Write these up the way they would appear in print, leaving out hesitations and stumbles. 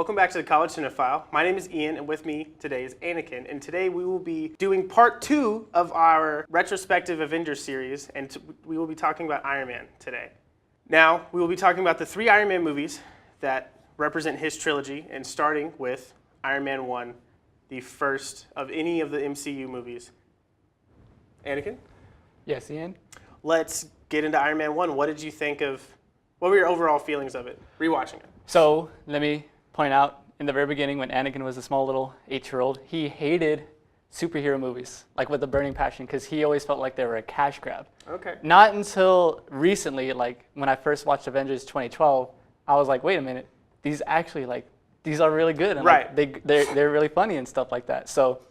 Welcome back to the College Cinephile. My name is Ian, and with me today is Anakin. And today we will be doing part 2 of our retrospective Avengers series, and we will be talking about Iron Man today. Now, we will be talking about the 3 Iron Man movies that represent his trilogy, and starting with Iron Man 1, the first of any of the MCU movies. Anakin? Yes, Ian? Let's get into Iron Man 1. What did you think of, what were your overall feelings of it, rewatching it? So, let me point out, in the very beginning, when Anakin was a small little 8-year-old, he hated superhero movies, like with a burning passion, because he always felt like they were a cash grab. Okay. Not until recently, like when I first watched Avengers 2012, I was like, wait a minute, these actually, like, these are really good. And right. Like, they're really funny and stuff like that. So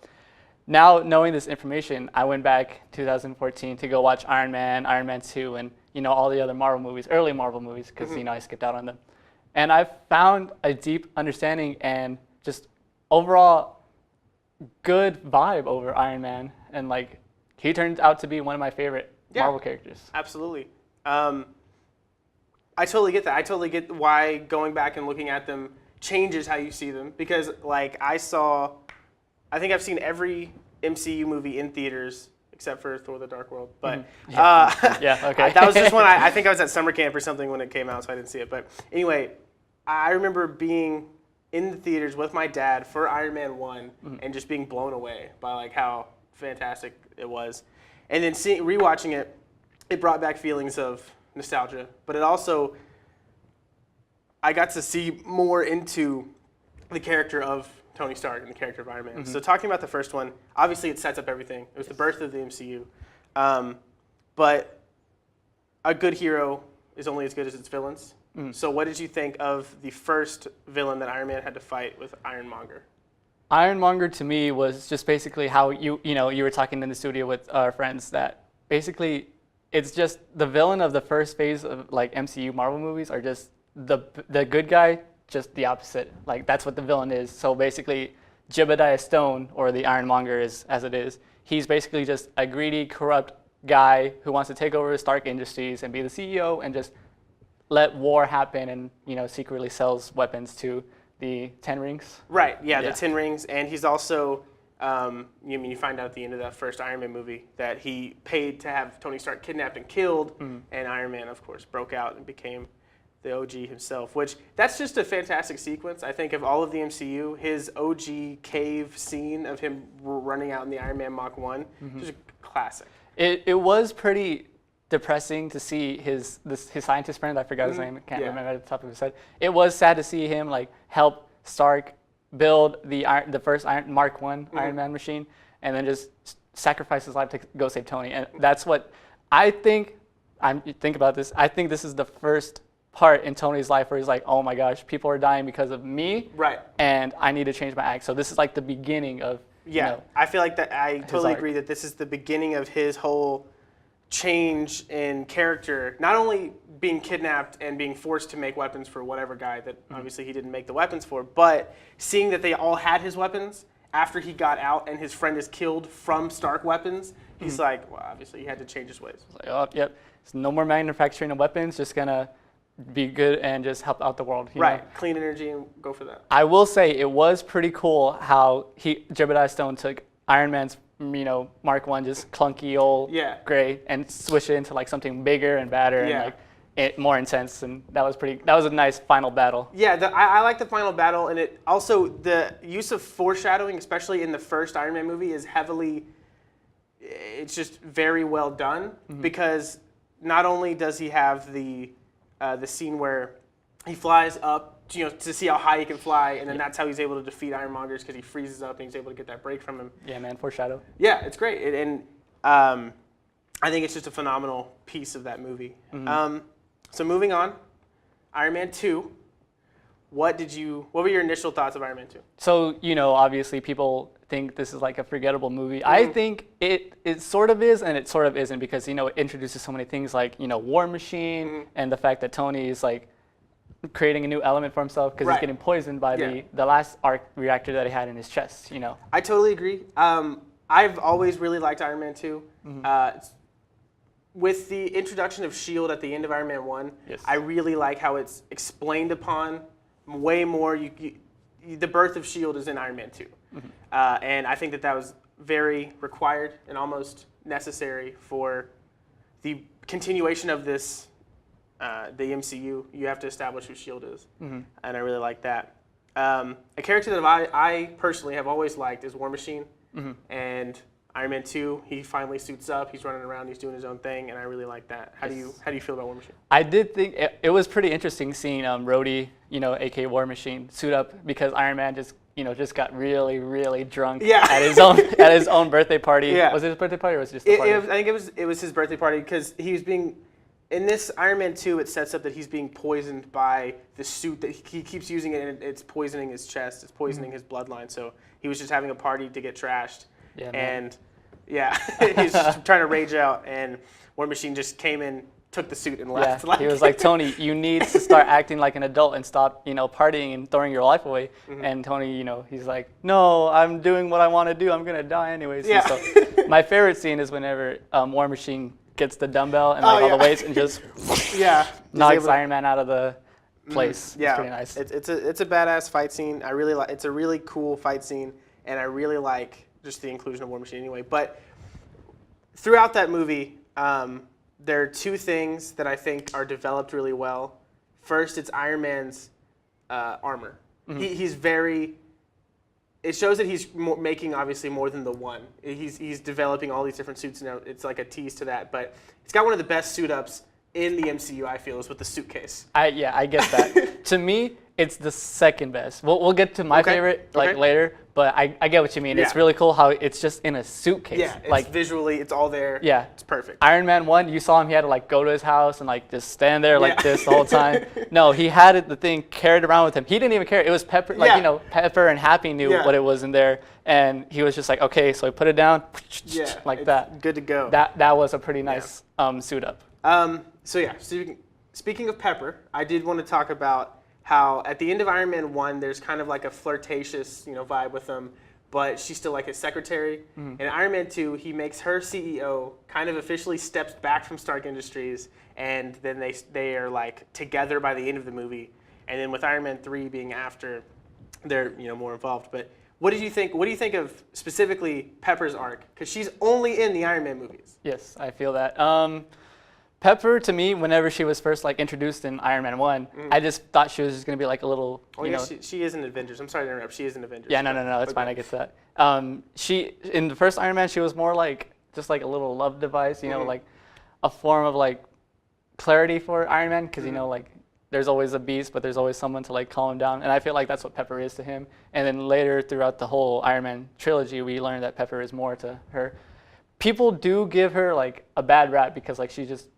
now knowing this information, I went back 2014 to go watch Iron Man 2, and all the other Marvel movies, early Marvel movies, because I skipped out on them. And I found a deep understanding and just overall good vibe over Iron Man. And like, he turned out to be one of my favorite Marvel characters. Absolutely. I totally get that. I totally get why going back and looking at them changes how you see them. Because like I think I've seen every MCU movie in theaters except for Thor: The Dark World. But okay. That was just one. I think I was at summer camp or something when it came out, so I didn't see it. But anyway, I remember being in the theaters with my dad for Iron Man 1 and just being blown away by like how fantastic it was. And then rewatching it, it brought back feelings of nostalgia. But it also, I got to see more into the character of Tony Stark and the character of Iron Man. So talking about the first one, obviously it sets up everything. It was the birth of the MCU. But a good hero is only as good as its villains. So what did you think of the first villain that Iron Man had to fight with Ironmonger? Ironmonger to me was just basically how you were talking in the studio with our friends, that basically it's just the villain of the first phase of like MCU Marvel movies are just the good guy, just the opposite. Like that's what the villain is. So basically Jebediah Stone, or the Ironmonger as it is, he's basically just a greedy, corrupt guy who wants to take over Stark Industries and be the CEO and just let war happen, and secretly sells weapons to the Ten Rings. Right, yeah, the Ten Rings. And he's also, you find out at the end of that first Iron Man movie that he paid to have Tony Stark kidnapped and killed, and Iron Man, of course, broke out and became the OG himself, which that's just a fantastic sequence. I think of all of the MCU, his OG cave scene of him running out in the Iron Man Mach 1, is a classic. It was pretty depressing to see his scientist friend, I forgot his name, I can't remember at the top of his head. It was sad to see him like help Stark build the first Mark 1 Iron Man machine, and then just sacrifice his life to go save Tony. And that's what I think. Think about this. I think this is the first part in Tony's life where he's like, oh my gosh, people are dying because of me, right? And I need to change my act. So this is like the beginning of I feel like that. I totally agree that this is the beginning of his whole change in character, not only being kidnapped and being forced to make weapons for whatever guy that obviously he didn't make the weapons for, but seeing that they all had his weapons after he got out and his friend is killed from Stark weapons, he's like, well, obviously he had to change his ways. Like, oh, yep, so no more manufacturing of weapons, just gonna be good and just help out the world. You know? Clean energy and go for that. I will say it was pretty cool how Jebediah Stone took Iron Man's Mark 1, just clunky old gray, and switch it into like something bigger and badder and like more intense, and that was a nice final battle. Yeah, I like the final battle, and it also, the use of foreshadowing, especially in the first Iron Man movie, is it's just very well done, because not only does he have the scene where he flies up to see how high he can fly, and then that's how he's able to defeat Ironmongers, because he freezes up and he's able to get that break from him. Yeah, man, foreshadow. Yeah, it's great, and I think it's just a phenomenal piece of that movie. So moving on, Iron Man 2. What were your initial thoughts of Iron Man 2? So, obviously people think this is like a forgettable movie. I think it sort of is and it sort of isn't, because, it introduces so many things like, War Machine, and the fact that Tony is like creating a new element for himself because he's getting poisoned by the last arc reactor that he had in his chest, I totally agree. I've always really liked Iron Man 2. With the introduction of S.H.I.E.L.D. at the end of Iron Man 1, I really like how it's explained upon way more. the birth of S.H.I.E.L.D. is in Iron Man 2. And I think that was very required and almost necessary for the continuation of this, the MCU. You have to establish who S.H.I.E.L.D. is. And I really like that. A character that I personally have always liked is War Machine. And Iron Man 2, he finally suits up. He's running around. He's doing his own thing, and I really like that. How do you feel about War Machine? I did think it was pretty interesting seeing Rhodey, aka War Machine, suit up because Iron Man just got really, really drunk at his own birthday party. Yeah. Was it his birthday party or was it just a party? I think it was his birthday party because he was being. In this Iron Man 2, it sets up that he's being poisoned by the suit that he keeps using it, and it's poisoning his chest. It's poisoning his bloodline. So he was just having a party to get trashed. Yeah, and he's just trying to rage out, and War Machine just came in, took the suit, and left. Yeah, he was like, Tony, you need to start acting like an adult and stop, partying and throwing your life away. And Tony, he's like, no, I'm doing what I want to do. I'm gonna die anyways. Yeah. So my favorite scene is whenever War Machine gets the dumbbell and all the weights and just knocks Iron Man out of the place. Yeah, it's pretty nice. It's a badass fight scene. I really like. It's a really cool fight scene, and I really like just the inclusion of War Machine anyway. But throughout that movie, there are two things that I think are developed really well. First, it's Iron Man's armor. He's very. It shows that he's making obviously more than the one. He's developing all these different suits, and it's like a tease to that. But he's got one of the best suit ups in the MCU. I feel is with the suitcase. I get that. To me, it's the second best. We'll get to my favorite later, but I get what you mean. Yeah. It's really cool how it's just in a suitcase. Yeah, it's visually, it's all there. Yeah, it's perfect. Iron Man 1, you saw him. He had to go to his house and just stand there like this the whole time. No, he had the thing carried around with him. He didn't even care. It was Pepper. Pepper and Happy knew what it was in there, and he was just like, okay, so he put it down, like that. Good to go. That was a pretty nice suit up. Speaking of Pepper, I did want to talk about how at the end of Iron Man 1, there's kind of like a flirtatious, vibe with him, but she's still like his secretary. In Iron Man 2, he makes her CEO, kind of officially steps back from Stark Industries, and then they are together by the end of the movie. And then with Iron Man 3 being after, they're more involved. But what did you think? What do you think of specifically Pepper's arc? Because she's only in the Iron Man movies. Yes, I feel that. Pepper, to me, whenever she was first introduced in Iron Man 1, I just thought she was just going to be a little, she is an Avengers. I'm sorry to interrupt. She is an Avengers. Yeah, no, it's fine. I get that. In the first Iron Man, she was more just a little love device, like a form of clarity for Iron Man, because, there's always a beast, but there's always someone to calm him down. And I feel like that's what Pepper is to him. And then later throughout the whole Iron Man trilogy, we learned that Pepper is more to her. People do give her a bad rap because she's just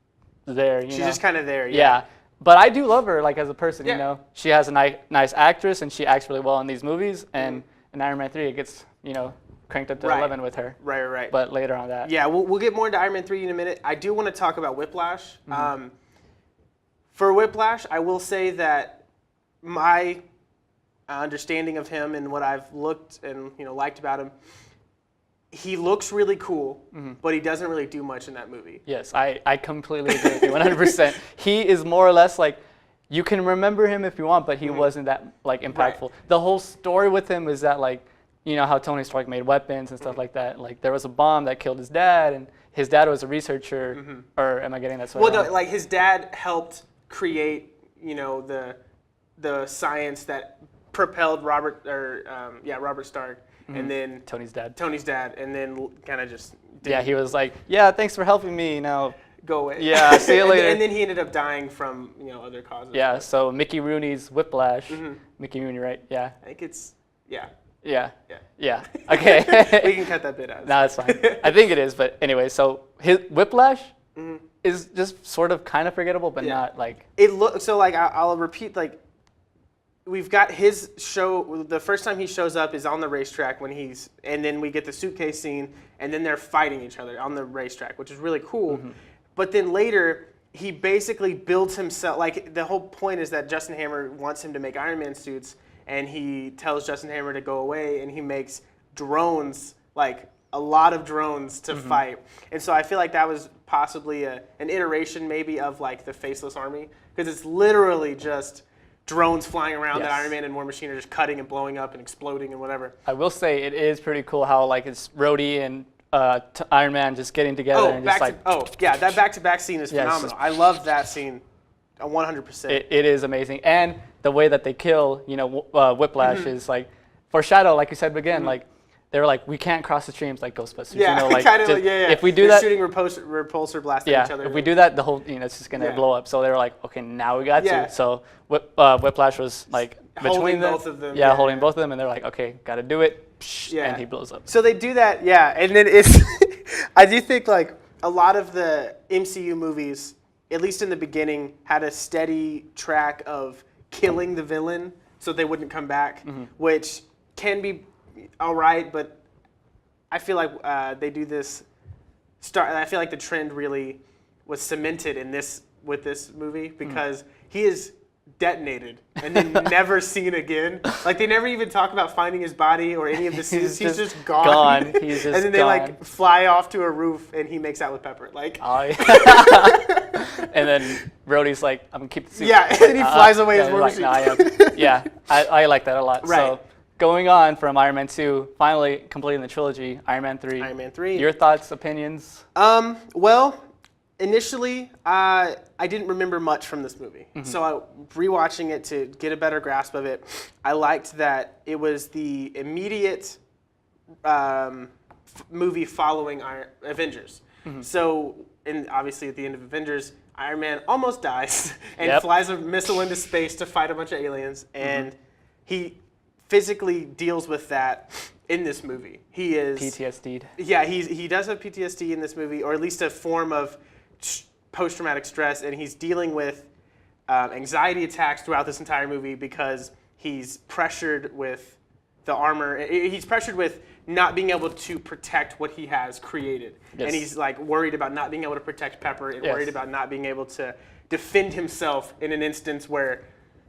there. She's just kind of there. Yeah. But I do love her as a person. She has a nice actress and she acts really well in these movies. And in Iron Man 3, it gets cranked up to 11 with her. Right. But later on that. Yeah, we'll get more into Iron Man 3 in a minute. I do want to talk about Whiplash. For Whiplash, I will say that my understanding of him and what I've looked and liked about him, he looks really cool, but he doesn't really do much in that movie. Yes, I completely agree with you 100%. He is more or less you can remember him if you want, but he wasn't that impactful. Right. The whole story with him is that how Tony Stark made weapons and stuff like that. There was a bomb that killed his dad, and his dad was a researcher. Or am I getting that sort of wrong? No, his dad helped create the science that propelled Robert Stark. And then Tony's dad, and then kind of just he was thanks for helping me. Now go away. Yeah, see you later. And then he ended up dying from other causes. Yeah, so Mickey Rooney's Whiplash. Mickey Rooney, right? Yeah. I think it's Yeah. Okay. We can cut that bit out. No, it's fine. I think it is, but anyway, so his Whiplash is just sort of kind of forgettable, but not it looks so. I'll repeat we've got his show. The first time he shows up is on the racetrack and then we get the suitcase scene, and then they're fighting each other on the racetrack, which is really cool. But then later, he basically builds himself. The whole point is that Justin Hammer wants him to make Iron Man suits, and he tells Justin Hammer to go away, and he makes drones, a lot of drones to fight. And so I feel that was possibly an iteration maybe of the Faceless Army, because it's literally just drones flying around that Yes. Iron Man and War Machine are just cutting and blowing up and exploding and whatever. I will say it is pretty cool how like it's Rhodey and Iron Man just getting together and just like that back-to-back scene is Yeah, it's phenomenal. I love that scene, 100%. it is amazing, and the way that they kill, Whiplash is like foreshadow, like you said again, like they were like, we can't cross the streams like Ghostbusters. Yeah, like, kind of just, yeah. if we do They're that, shooting repulsor blast at each other. if we do that, the whole it's just gonna blow up. So they were like, okay, now we got to. So Whiplash was like Holding between them, both of them, holding both of them, and they're like, okay, got to do it, and he blows up. So they do that, and then it's. I do think like a lot of the MCU movies, at least in the beginning, had a steady track of killing the villain so they wouldn't come back, which can be all right, but I feel like they do this. I feel like the trend really was cemented with this movie because he is detonated and then never seen again. Like they never even talk about finding his body or any of the scenes. He's just gone. He's just and then they like fly off to a roof and he makes out with Pepper. Like. And then Rhodey's like, I'm gonna keep the suit. Yeah, and then he flies away as War Machine. I like that a lot. Right. So going on from Iron Man 2, finally completing the trilogy, Iron Man 3. Iron Man 3. Your thoughts, opinions? Well, initially, I didn't remember much from this movie. So rewatching it to get a better grasp of it, I liked that it was the immediate movie following Avengers. So, obviously at the end of Avengers, Iron Man almost dies and flies a missile into space to fight a bunch of aliens, and he physically deals with that in this movie. He is PTSD'd. Yeah, he does have PTSD in this movie, or at least a form of post-traumatic stress, and he's dealing with anxiety attacks throughout this entire movie because he's pressured with the armor. He's pressured with not being able to protect what he has created. Yes. And he's like worried about not being able to protect Pepper and worried about not being able to defend himself in an instance where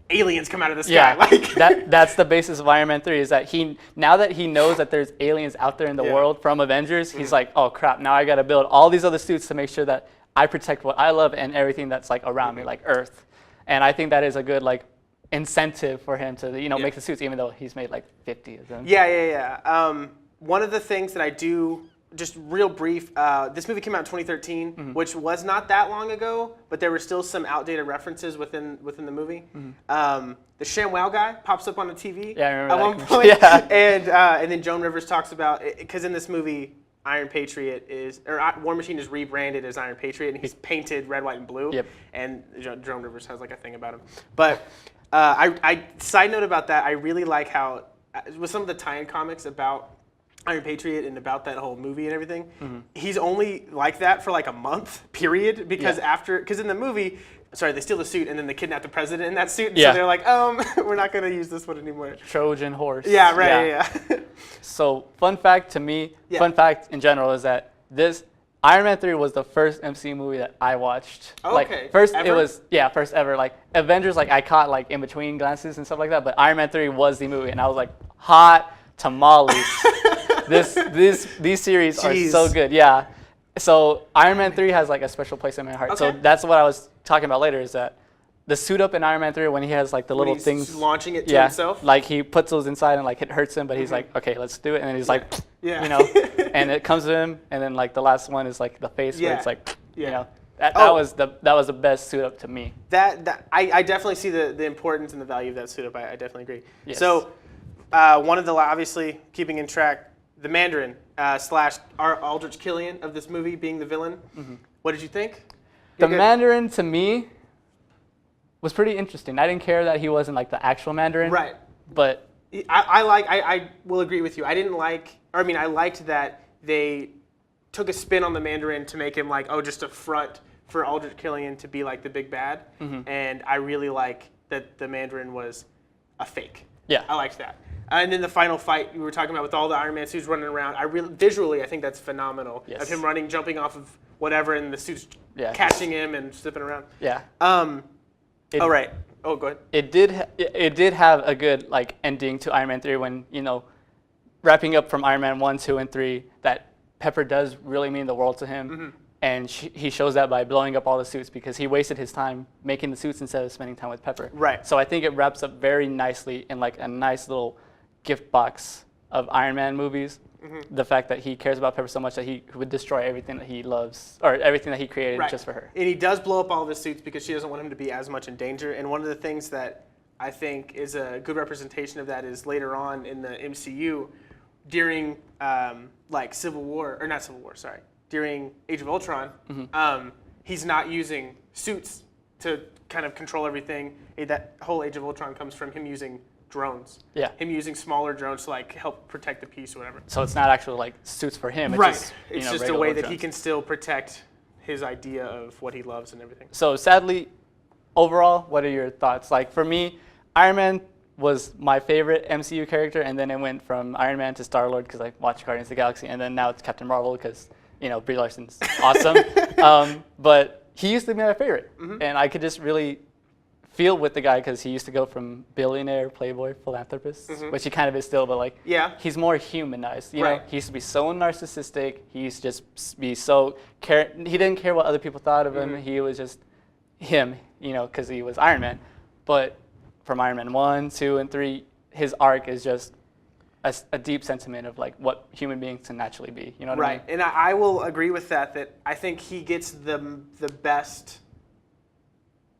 aliens come out of the sky. Yeah, like that's the basis of Iron Man 3 is that now that he knows that there's aliens out there in the world from Avengers, he's like, oh crap, now I got to build all these other suits to make sure that I protect what I love and everything that's like around me, like Earth. And I think that is a good like incentive for him to make the suits, even though he's made like 50 of them. One of the things that I do, just real brief, this movie came out in 2013, which was not that long ago, but there were still some outdated references within the movie. The ShamWow guy pops up on the TV at one point, and then Joan Rivers talks about, because in this movie, War Machine is rebranded as Iron Patriot, and he's painted red, white, and blue. And Joan Rivers has like a thing about him. But I side note about that, I really like how with some of the tie-in comics about Iron Patriot and about that whole movie and everything, he's only like that for like a month, period, because because in the movie, they steal the suit and then they kidnap the president in that suit, and so they're like, we're not going to use this one anymore. Trojan horse. Yeah. So fun fact in general is that this Iron Man 3 was the first MCU movie that I watched. First ever. Like Avengers, like I caught like in between glances and stuff like that, but Iron Man 3 was the movie, and I was like, hot tamales. These series are so good. Yeah. So Iron Man 3 has like a special place in my heart. So that's what I was talking about later, is that the suit up in Iron Man 3 when he has like the little things launching it to himself. Like he puts those inside and like it hurts him, but he's like, okay, let's do it, and then he's like, and it comes to him, and then like the last one is like the face where it's like, that was the best suit up to me. I definitely see the importance and the value of that suit up. I definitely agree. Yes. So one of the, obviously keeping in track, the Mandarin / Aldrich Killian of this movie being the villain. What did you think? The Mandarin to me was pretty interesting. I didn't care that he wasn't like the actual Mandarin. Right. But I will agree with you. I liked that they took a spin on the Mandarin to make him like, just a front for Aldrich Killian to be like the big bad. And I really like that the Mandarin was a fake. Yeah. I liked that. And then the final fight we were talking about with all the Iron Man suits running around, visually I think that's phenomenal. Yes. Of him running, jumping off of whatever, and the suits catching him and slipping around. Yeah. Go ahead. It did have a good like ending to Iron Man 3 when, wrapping up from Iron Man 1, 2, and 3, that Pepper does really mean the world to him. And he shows that by blowing up all the suits because he wasted his time making the suits instead of spending time with Pepper. Right. So I think it wraps up very nicely in like a nice little gift box of Iron Man movies. The fact that he cares about Pepper so much that he would destroy everything that he loves or everything that he created just for her. And he does blow up all of his suits because she doesn't want him to be as much in danger. And one of the things that I think is a good representation of that is later on in the MCU, during like during Age of Ultron, he's not using suits to kind of control everything. That whole Age of Ultron comes from him using drones. Yeah. Him using smaller drones to like help protect the peace or whatever. So it's not actually like suits for him. It's Right. Just, it's just a way that he can still protect his idea of what he loves and everything. So sadly, overall, what are your thoughts? Like for me, Iron Man was my favorite MCU character, and then it went from Iron Man to Star-Lord because I watched Guardians of the Galaxy, and then now it's Captain Marvel because, Brie Larson's awesome. But he used to be my favorite, and I could just really feel with the guy because he used to go from billionaire, playboy, philanthropist, which he kind of is still, but like he's more humanized. You know, he used to be so narcissistic. He used to just be so he didn't care what other people thought of him. He was just him, because he was Iron Man. But from Iron Man 1, 2, and 3, his arc is just a deep sentiment of like what human beings can naturally be. You know what I mean? And I will agree with that. That I think he gets the best.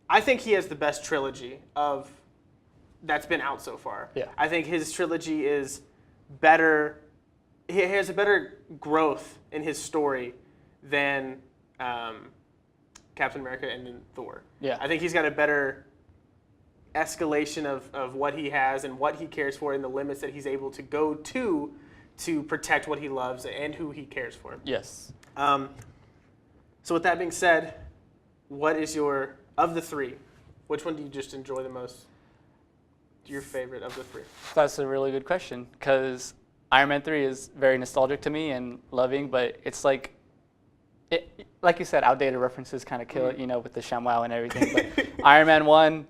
I think he has the best trilogy of that's been out so far. Yeah. I think his trilogy is better. He has a better growth in his story than Captain America and then Thor. Yeah. I think he's got a better escalation of what he has and what he cares for and the limits that he's able to go to protect what he loves and who he cares for. Yes. So with that being said, what is your, of the three, which one do you just enjoy the most? Your favorite of the three? That's a really good question because Iron Man 3 is very nostalgic to me and loving, but it's like, like you said, outdated references kind of kill it, with the ShamWow and everything. But Iron Man 1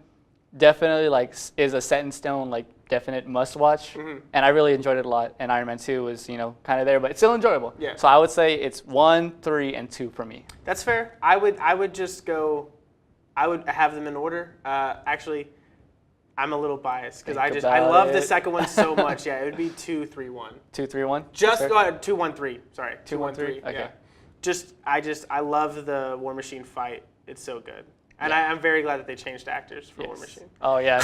definitely is a set in stone, definite must watch. And I really enjoyed it a lot. And Iron Man 2 was, kind of there, but it's still enjoyable. Yeah. So I would say it's 1, 3, and 2 for me. That's fair. I would just go, I would have them in order. Actually, I'm a little biased because I love the second one so much. Yeah, it would be 2, 3, 1. 2, 3, 1? Just 2, 1, 3. Sorry, 2, 1, 3. Okay. Yeah. I love the War Machine fight. It's so good. And I'm very glad that they changed actors for War Machine. Oh, yeah.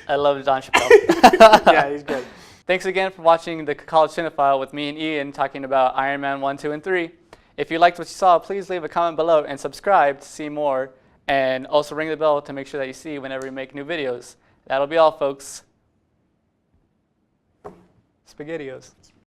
I love Don Chappelle. Yeah, he's good. Thanks again for watching the College Cinephile with me and Ian talking about Iron Man 1, 2, and 3. If you liked what you saw, please leave a comment below and subscribe to see more. And also ring the bell to make sure that you see whenever we make new videos. That'll be all, folks. SpaghettiOs.